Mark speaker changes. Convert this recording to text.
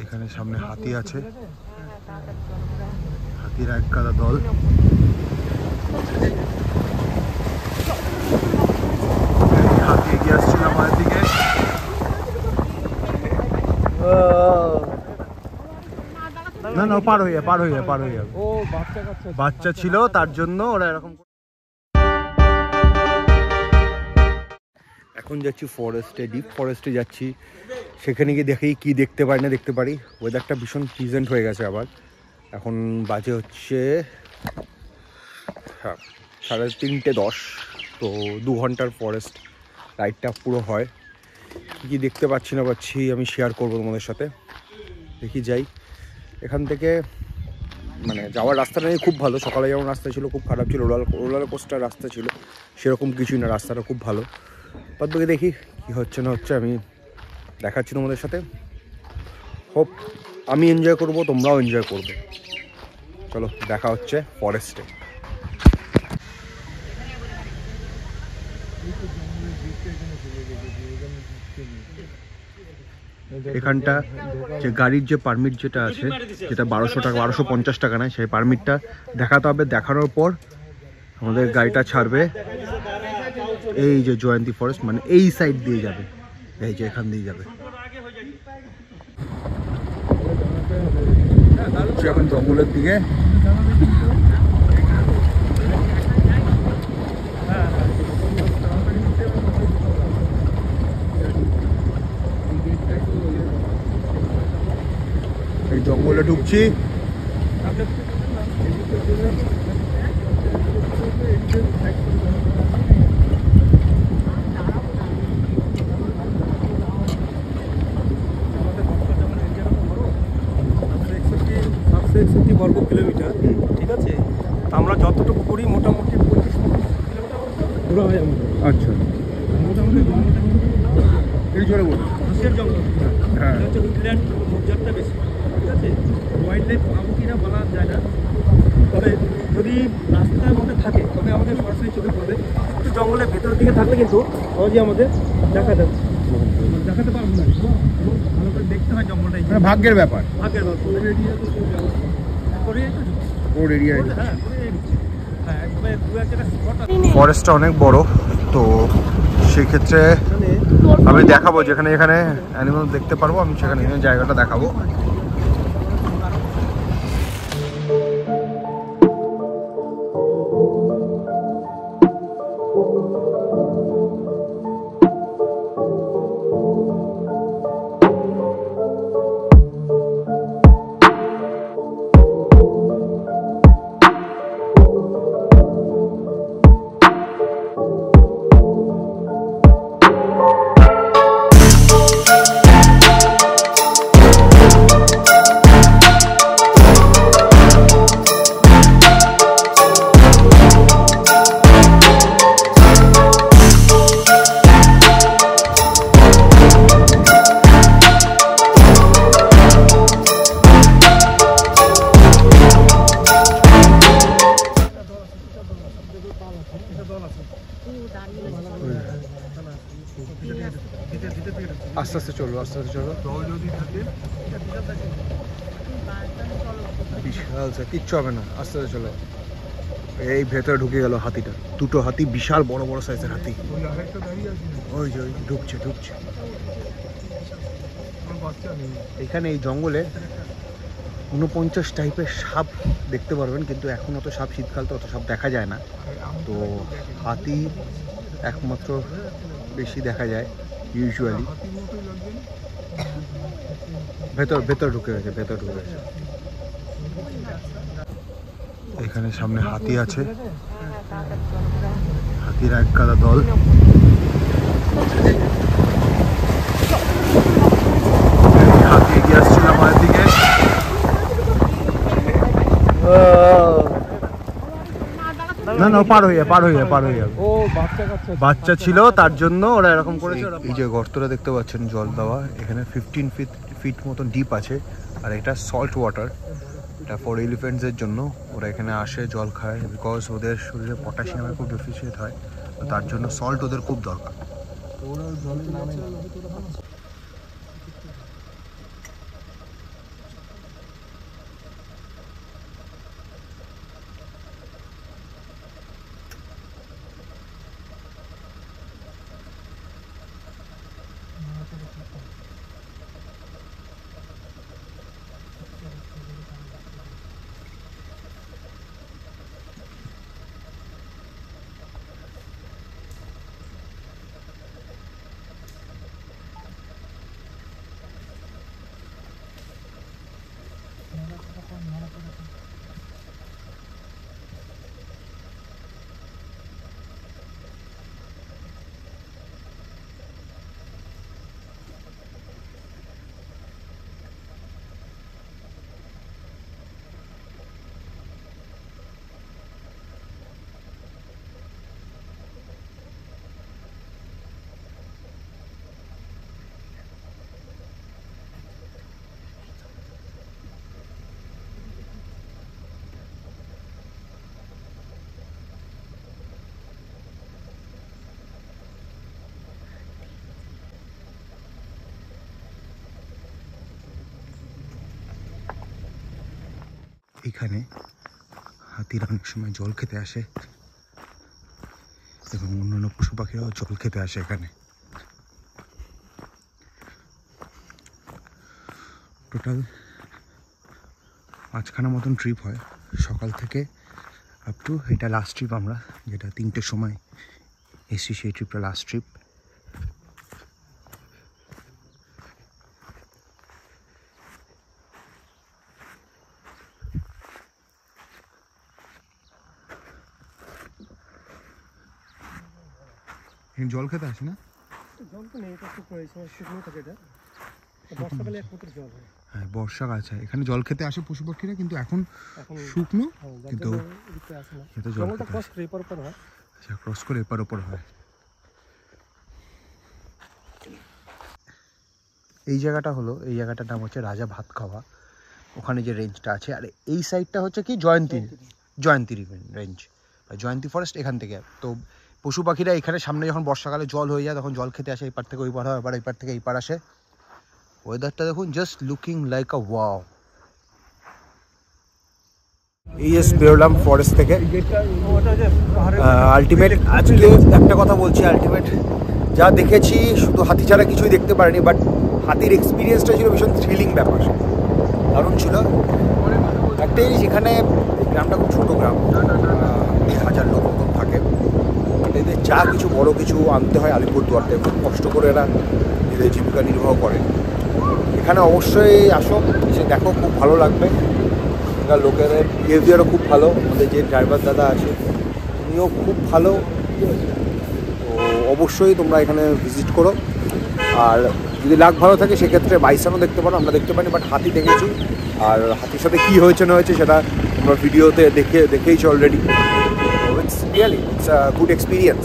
Speaker 1: এখানে সামনে হাতি আছে, হাতির এক গাদা দল। হাতি এগিয়ে আসছিল আমাদের দিকে। না না পার হয়ে যাবে।
Speaker 2: ও
Speaker 1: বাচ্চা ছিল তার জন্য ওরা এরকম। এখন যাচ্ছি ফরেস্টে, ডিপ ফরেস্টে যাচ্ছি। সেখানে গিয়ে দেখি কি দেখতে পারি। ওয়েদারটা ভীষণ প্লিজেন্ট হয়ে গেছে আবার। এখন বাজে হচ্ছে 3:30। তো 2 ঘন্টার ফরেস্ট রাইডটা পুরো হয়। কি দেখতে পাচ্ছি আমি শেয়ার করবো তোমাদের সাথে। দেখি যাই এখান থেকে। মানে যাওয়ার রাস্তাটা খুব ভালো। সকালে যেমন রাস্তা ছিল খুব খারাপ ছিল, রোলার কোস্টার রাস্তা ছিল, সেরকম কিছুই না, রাস্তাটা খুব ভালো। বাদ বাকি দেখি কী হচ্ছে না হচ্ছে আমি দেখাচ্ছি তোমাদের সাথে। হোপ আমি এনজয় করবো, তোমরাও এনজয় করবে। চলো দেখা হচ্ছে ফরেস্টে। এখানটা যে গাড়ির যে পারমিট যেটা আছে, যেটা 1200 টাকা 1250 টাকা নেয়, সেই পারমিটটা দেখাতে হবে। দেখানোর পর আমাদের গাড়িটা ছাড়বে এই যে জয়ন্তী ফরেস্ট, মানে এই সাইড দিয়ে যাবে, এই যে এখান দিয়ে যাবে। এখন জঙ্গলের দিকে। এই জঙ্গলে ঢুকছি।
Speaker 2: বর্গ কিলোমিটার, ঠিক আছে। আমরা যতটুকু করি মোটামুটি 25 কিলোমিটার হয় আমাদের।
Speaker 1: আচ্ছা,
Speaker 2: মোটামুটি
Speaker 1: এই জন্য বলুন
Speaker 2: ঘাসের জঙ্গল।
Speaker 1: হ্যাঁ,
Speaker 2: হচ্ছে উডল্যান্ড মর্যাদাটা বেশি, ঠিক আছে। ওয়াইল্ড লাইফ পাবো কিনা বলা যায় না, তবে যদি রাস্তার মধ্যে থাকে তবে আমাদের সরাসরি চোখে পড়বে। একটু জঙ্গলের ভেতরের দিকে থাকলে কিন্তু সহজে আমাদের দেখা যাচ্ছে, দেখাতে পারবো না। ভালো করে দেখতে হয় জঙ্গলটা,
Speaker 1: ভাগ্যের ব্যাপার।
Speaker 2: ভাগ্যের ব্যাপার।
Speaker 1: ফরেস্টটা অনেক বড়, তো সেক্ষেত্রে আমি দেখাবো যেখানে যেখানে অ্যানিমাল দেখতে পারবো, আমি সেখানে জায়গাটা দেখাবো। আস্তে আস্তে চলো, আস্তে আস্তে চলো। বিশাল, কিচ্ছু হবে না, আস্তে আস্তে চলো। এই ভেতরে ঢুকে গেল হাতিটা। দুটো হাতি, বিশাল বড় বড় সাইজের হাতি। ওই যে ঢুকছে। এখানে এই জঙ্গলে 49 টাইপের সাপ দেখতে পারবেন, কিন্তু এখন অত সাপ, শীতকাল তো অত সাপ দেখা যায় না। তো হাতি একমাত্র বেশি দেখা যায় ইউজুয়ালি। ভেতর ঢুকে গেছে। এখানে সামনে হাতি আছে, হাতির এক গাদা দল। হাতি এগিয়ে আসছিল আমাদের দিকে। না না পার হয়ে যাবে।
Speaker 2: ও
Speaker 1: বাচ্চা ছিল তার জন্য ওরা এরকম করেছে। এই যে গর্তটা দেখতে পাচ্ছেন জল দেওয়া, এখানে 15 ফিট মতন ডিপ আছে। আর এটা সল্ট ওয়াটার, এটা ফর এলিফেন্টসের জন্য। ওরা এখানে আসে, জল খায়, বিকজ ওদের শরীরে পটাশিয়ামের খুব ডেফিসিয়েন্ট হয়, তো তার জন্য সল্ট ওদের খুব দরকার। এইখানে হাতিরা অনেক সময় জল খেতে আসে এবং অন্যান্য পশু পাখিরাও জল খেতে আসে এখানে। টোটাল 5খানা মতন ট্রিপ হয় সকাল থেকে আপ টু, এটা লাস্ট ট্রিপ আমরা যেটা 3টের সময় এসছি, সেই ট্রিপটা লাস্ট ট্রিপ। জল খেতে আসে না?
Speaker 2: জল তো নেই, এটা শুকনো, এই সময় শুকনো থাকে, এটা বর্ষাকালে একমাত্র জল হয়।
Speaker 1: হ্যাঁ, বর্ষাকাল আছে এখানে জল খেতে আসে পশু পাখিরা, কিন্তু এখন শুকনো, কিন্তু এটা জল
Speaker 2: জলটা ক্রস করে এপার ওপর হয়।
Speaker 1: আচ্ছা, ক্রস করে এপার ওপর হয়। এই জায়গাটা হলো, এই জায়গাটার নাম হচ্ছে রাজা ভাতখাওয়া, ওখানে যে রেঞ্জটা আছে। আর এই সাইডটা হচ্ছে কি জয়ন্তী রেঞ্জ বা জয়ন্তী ফরেস্ট। এখান থেকে তো পশু পাখিরা এখানে সামনে যখন বর্ষাকালে জল হয়ে যায় তখন জল খেতে আসে, এই পার থেকে ওই পার হয়, আবার এই পার থেকে এই পার আসে। ওয়েদারটা দেখুন, জাস্ট লুকিং লাইক আ ওয়াও। এই জাস্ট বেরোলাম ফরেস্ট থেকে। আলটিমেট আজকে একটা কথা বলছি, আলটিমেট যা দেখেছি শুধু হাতি ছাড়া কিছুই দেখতে পারিনি, বাট হাতির এক্সপিরিয়েন্সটা ছিল ভীষণ থ্রিলিং ব্যাপার, দারুণ ছিল। একটা জিনিস, এখানে গ্রামটা খুব ছোটো গ্রাম, 1000 লোক মতন থাকে। এদের যা কিছু বড় কিছু আনতে হয় আলিপুরদুয়ার থেকে, খুব কষ্ট করে এরা এদের জীবিকা নির্বাহ করে। এখানে অবশ্যই আসো, এসে দেখো, খুব ভালো লাগবে। এখানকার লোকেদের বিহেভিয়ারও খুব ভালো। আমাদের যে ড্রাইভার দাদা আছে উনিও খুব ভালো। তো অবশ্যই তোমরা এখানে ভিজিট করো। আর যদি লাক ভালো থাকে সেক্ষেত্রে বাইসনও দেখতে পারো, আমরা দেখতে পারি, বাট হাতি দেখেছি। আর হাতির সাথে কী হয়েছে না হয়েছে সেটা তোমরা ভিডিওতে দেখেইছো already. It's really, it's a good experience.